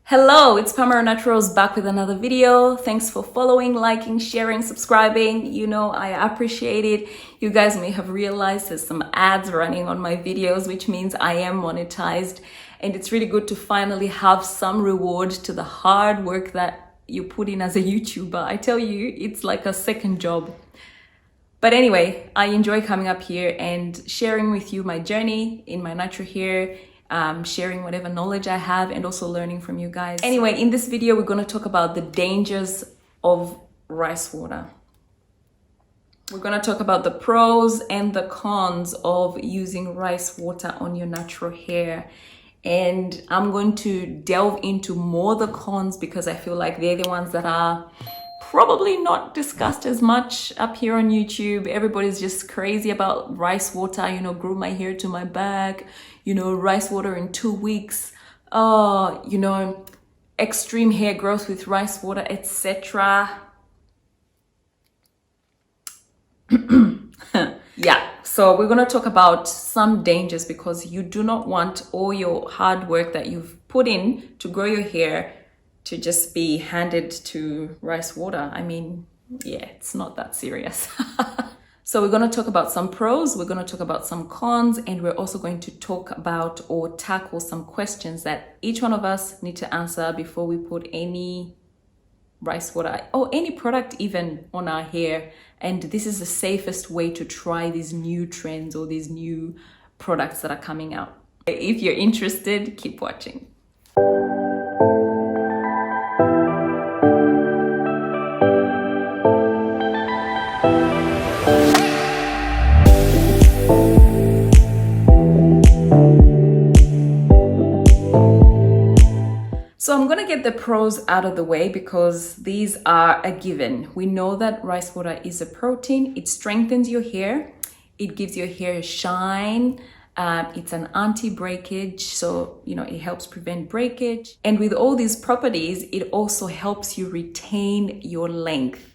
Hello, it's Pamela Naturals back with another video. Thanks for following, liking, sharing, subscribing. You know, I appreciate it. You guys may have realized there's some ads running on my videos, which means I am monetized. And it's really good to finally have some reward to the hard work that you put in as a YouTuber. I tell you, it's like a second job. But anyway, I enjoy coming up here and sharing with you my journey in my natural hair, sharing whatever knowledge I have and also learning from you guys. Anyway, in this video, we're going to talk about the dangers of rice water. We're going to talk about the pros and the cons of using rice water on your natural hair. And I'm going to delve into more the cons because I feel like they're the ones that are probably not discussed as much up here on YouTube. Everybody's just crazy about rice water, you know, grew my hair to my back, you know, rice water in 2 weeks, you know, extreme hair growth with rice water, etc. Yeah, so we're going to talk about some dangers because you do not want all your hard work that you've put in to grow your hair to just be handed to rice water. I mean, yeah, it's not that serious. So we're going to talk about some pros, we're going to talk about some cons, and we're also going to talk about or tackle some questions that each one of us need to answer before we put any rice water or any product even on our hair. And this is the safest way to try these new trends or these new products that are coming out. If you're interested, keep watching. So I'm going to get the pros out of the way because these are a given. We know that rice water is a protein. It strengthens your hair. It gives your hair shine. It's an anti-breakage. So, you know, it helps prevent breakage. And with all these properties, it also helps you retain your length.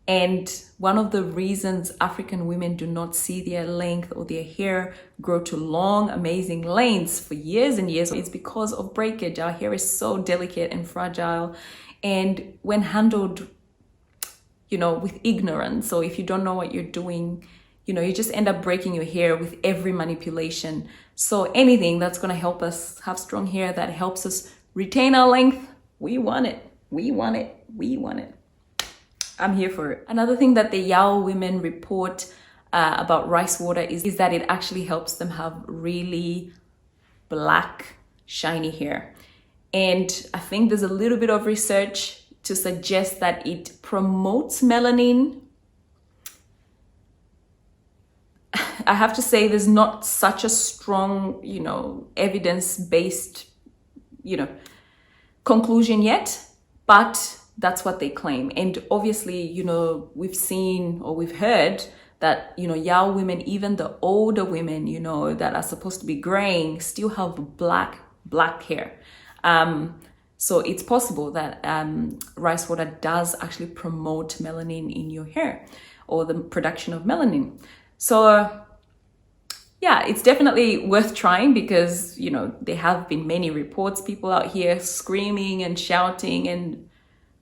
And one of the reasons African women do not see their length or their hair grow to long, amazing lengths for years and years is because of breakage. Our hair is so delicate and fragile. And when handled, you know, with ignorance, or if you don't know what you're doing, you know, you just end up breaking your hair with every manipulation. So anything that's going to help us have strong hair, that helps us retain our length, we want it. We want it. We want it. I'm here for it. Another thing that the Yao women report about rice water is that it actually helps them have really black, shiny hair. And I think there's a little bit of research to suggest that it promotes melanin. I have to say there's not such a strong, you know, evidence-based, you know, conclusion yet, but that's what they claim. And obviously, you know, we've seen or we've heard that, you know, Yao women, even the older women, you know, that are supposed to be graying still have black hair. So it's possible that rice water does actually promote melanin in your hair or the production of melanin. So yeah, it's definitely worth trying because, you know, there have been many reports, people out here screaming and shouting and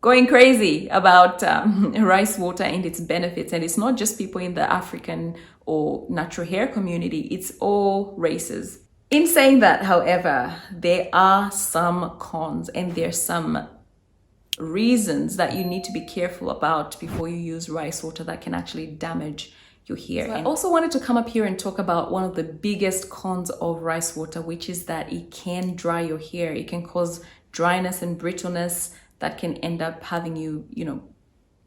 going crazy about rice water and its benefits. And it's not just people in the African or natural hair community, it's all races. In saying that, however, there are some cons and there's some reasons that you need to be careful about before you use rice water that can actually damage your hair. So I also wanted to come up here and talk about one of the biggest cons of rice water, which is that it can dry your hair. It can cause dryness and brittleness that can end up having you, you know,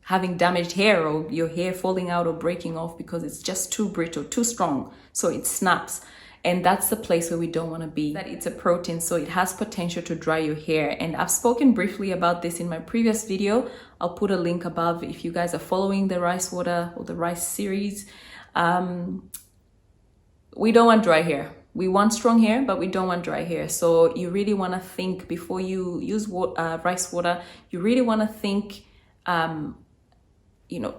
having damaged hair or your hair falling out or breaking off because it's just too brittle, too strong. So it snaps. And that's the place where we don't want to be. That it's a protein, so it has potential to dry your hair. And I've spoken briefly about this in my previous video. I'll put a link above if you guys are following the rice water or the rice series. We don't want dry hair. We want strong hair, but we don't want dry hair. So you really want to think before you use rice water, you really want to think, you know,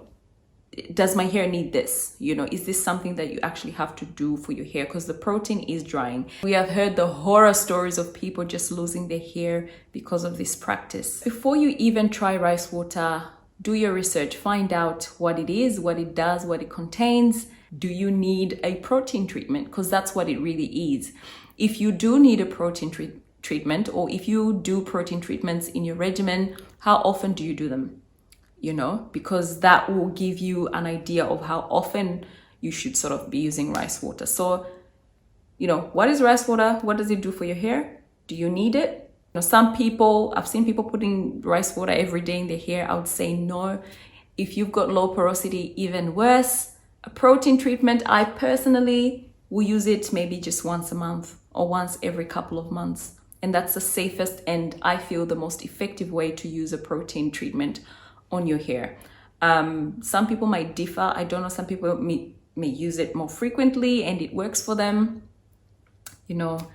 does my hair need this? You know, is this something that you actually have to do for your hair? Because the protein is drying. We have heard the horror stories of people just losing their hair because of this practice. Before you even try rice water, do your research, find out what it is, what it does, what it contains. Do you need a protein treatment? Because that's what it really is. If you do need a protein treatment, or if you do protein treatments in your regimen, how often do you do them? You know, because that will give you an idea of how often you should sort of be using rice water. So, you know, what is rice water? What does it do for your hair? Do you need it? You know, some people, I've seen people putting rice water every day in their hair. I would say no. If you've got low porosity, even worse. A protein treatment, I personally will use it maybe just once a month or once every couple of months. And that's the safest and I feel the most effective way to use a protein treatment on your hair. Some people might differ. I don't know, some people may use it more frequently and it works for them. You know,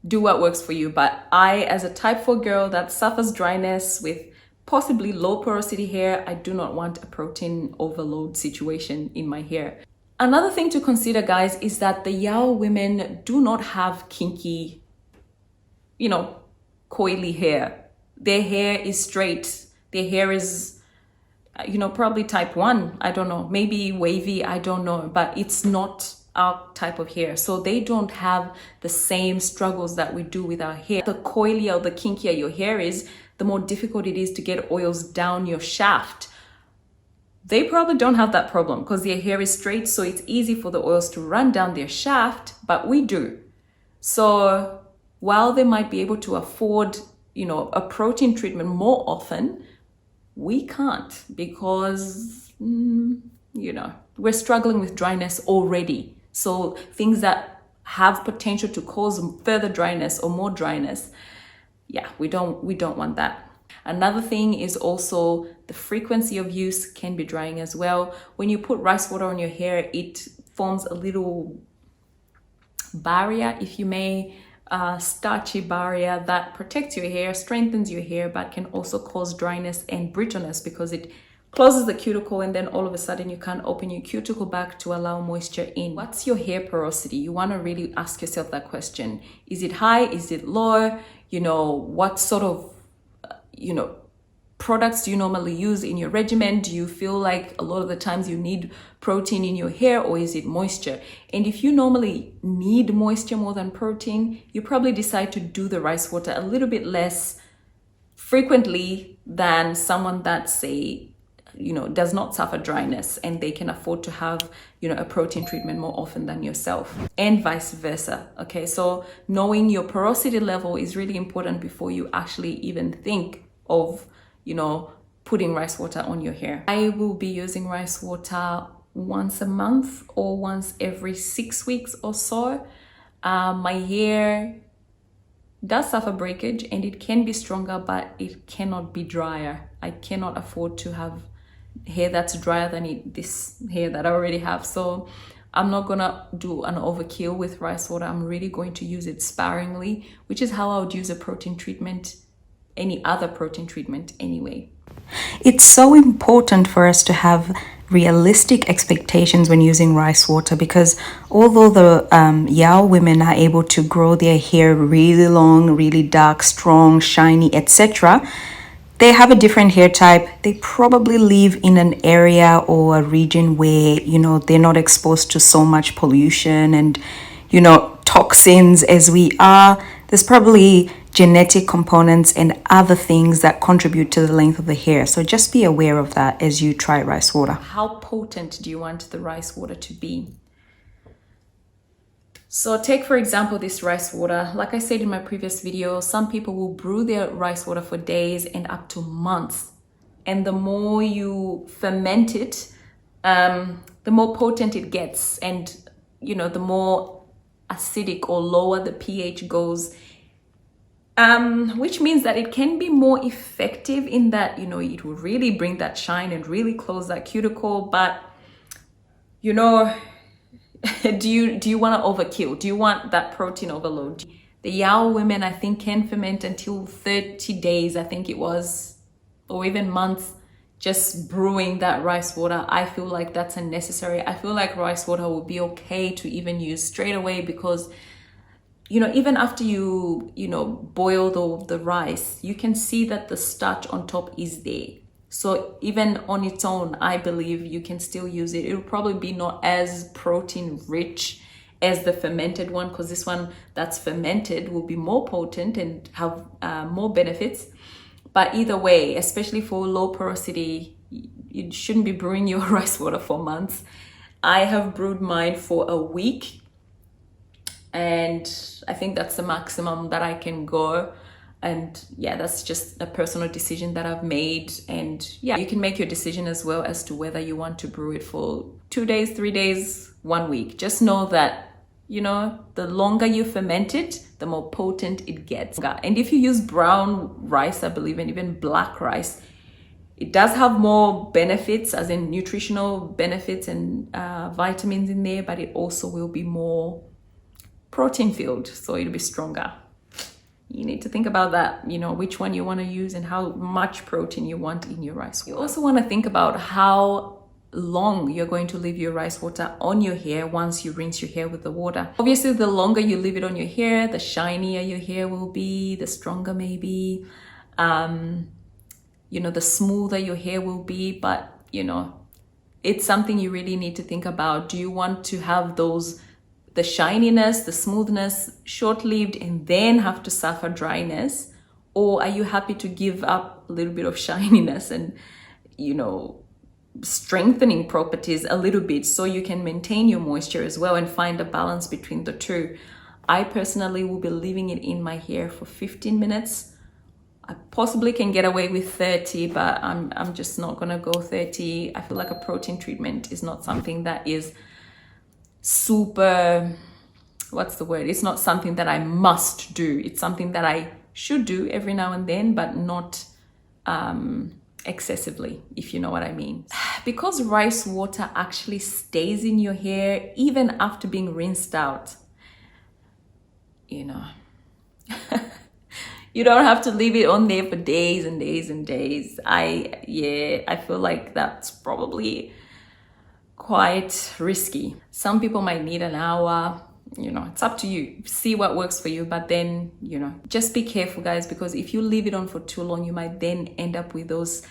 do what works for you. But I, as a type 4 girl that suffers dryness with possibly low porosity hair, I do not want a protein overload situation in my hair. Another thing to consider, guys, is that the Yao women do not have kinky, you know, coily hair. Their hair is straight. Their hair is, you know, probably type 1. I don't know, maybe wavy, I don't know, but it's not our type of hair. So they don't have the same struggles that we do with our hair. The coilier or the kinkier your hair is, the more difficult it is to get oils down your shaft. They probably don't have that problem because their hair is straight, so it's easy for the oils to run down their shaft, but we do. So while they might be able to afford, you know, a protein treatment more often, we can't because, you know, we're struggling with dryness already. So things that have potential to cause further dryness or more dryness, yeah, we don't want that. Another thing is also the frequency of use can be drying as well. When you put rice water on your hair, it forms a little barrier, if you may, starchy barrier that protects your hair, strengthens your hair, but can also cause dryness and brittleness because it closes the cuticle and then all of a sudden you can't open your cuticle back to allow moisture in. What's your hair porosity? You want to really ask yourself that question. Is it high? Is it low? You know, what sort of, you know, products do you normally use in your regimen? Do you feel like a lot of the times you need protein in your hair, or is it moisture? And if you normally need moisture more than protein, you probably decide to do the rice water a little bit less frequently than someone that, say, you know, does not suffer dryness and they can afford to have, you know, a protein treatment more often than yourself, and vice versa. Okay, so knowing your porosity level is really important before you actually even think of, you know, putting rice water on your hair. I will be using rice water once a month or once every 6 weeks or so. My hair does suffer breakage and it can be stronger, but it cannot be drier. I cannot afford to have hair that's drier than this hair that I already have. So I'm not gonna do an overkill with rice water. I'm really going to use it sparingly, which is how I would use a protein treatment, any other protein treatment anyway. It's so important for us to have realistic expectations when using rice water, because although the Yao women are able to grow their hair really long, really dark, strong, shiny, etc., they have a different hair type. They probably live in an area or a region where, you know, they're not exposed to so much pollution and, you know, toxins as we are. There's probably genetic components and other things that contribute to the length of the hair. So just be aware of that as you try rice water. How potent do you want the rice water to be? So take, for example, this rice water. Like I said in my previous video, some people will brew their rice water for days and up to months. And the more you ferment it, the more potent it gets. And, you know, the more acidic or lower the pH goes, which means that it can be more effective in that, you know, it will really bring that shine and really close that cuticle. But, you know, do you want to overkill? Do you want that protein overload? The Yao women, I think, can ferment until 30 days, I think it was, or even months, just brewing that rice water, I feel like that's unnecessary. I feel like rice water would be okay to even use straight away, because even after you boil the rice, you can see that the starch on top is there. So even on its own, I believe you can still use it. It'll probably be not as protein rich as the fermented one, because this one that's fermented will be more potent and have more benefits. But either way, especially for low porosity, you shouldn't be brewing your rice water for months. I have brewed mine for a week, and I think that's the maximum that I can go. And yeah, that's just a personal decision that I've made. And yeah, you can make your decision as well as to whether you want to brew it for 2 days, 3 days, 1 week. Just know that the longer you ferment it, the more potent it gets. And if you use brown rice, I believe, and even black rice, it does have more benefits, as in nutritional benefits and vitamins in there, but it also will be more protein filled, so it'll be stronger. You need to think about that, which one you want to use and how much protein you want in your rice water. You also want to think about how long you're going to leave your rice water on your hair once you rinse your hair with the water. Obviously, the longer you leave it on your hair, the shinier your hair will be, the stronger maybe, the smoother your hair will be. But it's something you really need to think about. Do you want to have the shininess, the smoothness short-lived and then have to suffer dryness? Or are you happy to give up a little bit of shininess and strengthening properties a little bit, so you can maintain your moisture as well and find a balance between the two? I personally will be leaving it in my hair for 15 minutes. I possibly can get away with 30, but I'm just not gonna go 30. I feel like a protein treatment is not something that is super, what's the word? It's not something that I must do. It's something that I should do every now and then, but not excessively, if you know what I mean. Because rice water actually stays in your hair even after being rinsed out, you don't have to leave it on there for days and days and days. I feel like that's probably quite risky. Some people might need an hour. It's up to you. See what works for you, but then just be careful, guys, because if you leave it on for too long, you might then end up with those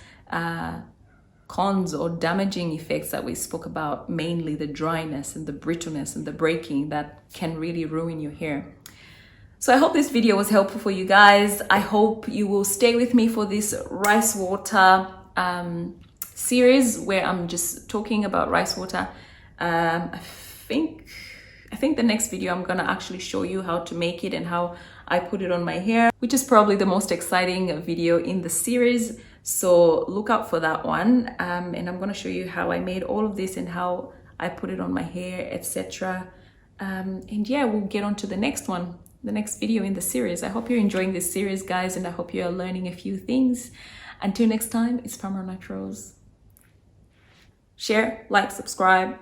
cons or damaging effects that we spoke about, mainly the dryness and the brittleness and the breaking that can really ruin your hair. So I hope this video was helpful for you guys. I hope you will stay with me for this rice water series where I'm just talking about rice water. I think the next video I'm gonna actually show you how to make it and how I put it on my hair, which is probably the most exciting video in the series. So look out for that one. And I'm gonna show you how I made all of this and how I put it on my hair, etc. And yeah, we'll get on to the next one, the next video in the series. I hope you're enjoying this series, guys, and I hope you are learning a few things. Until next time, it's Farmer Naturals. Share, like, subscribe.